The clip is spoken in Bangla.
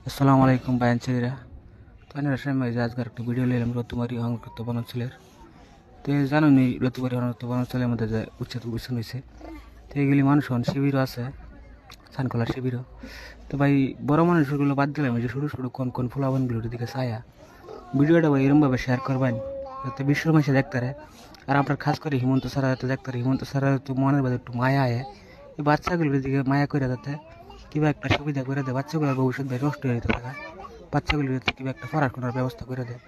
আসসালামু আলাইকুম বায়ান ছেলেরা। তো আমি রাজশাহী যে আজকের একটা ভিডিও নিলাম রতুমারি হংকৃত বনাঞ্চলের। তো জানো নি রতুমারি হংকৃত বনাঞ্চলের মধ্যে যে উচ্ছেদ হয়েছে। তো এগুলি মানুষ শিবিরও আছে, সানকলার শিবিরও। তো ভাই বড় মানুষগুলো বাদ দিলাম, যে ছোটো ছোটো কোন ফুলাবানগুলোর দিকে ছায়া ভিডিওটা ভাই এরমভাবে শেয়ার করবেন যাতে বিশ্বর মাসে দেখতে পারে। আর আপনার খাস করে হিমন্ত স্যারা যাতে দেখতে পারে, হিমন্ত স্যারা তো মনের বাদে একটু মায়া আয় এই বাচ্চাগুলোর দিকে মায়া করে যাতে কিবা একটা সুবিধা করে দেয়। বাচ্চাগুলোর ভবিষ্যৎ ভাই নষ্ট হয়ে যেতে থাকা, বাচ্চাগুলোর যাতে কিবা একটা পড়াশোনার ব্যবস্থা করে দেয়।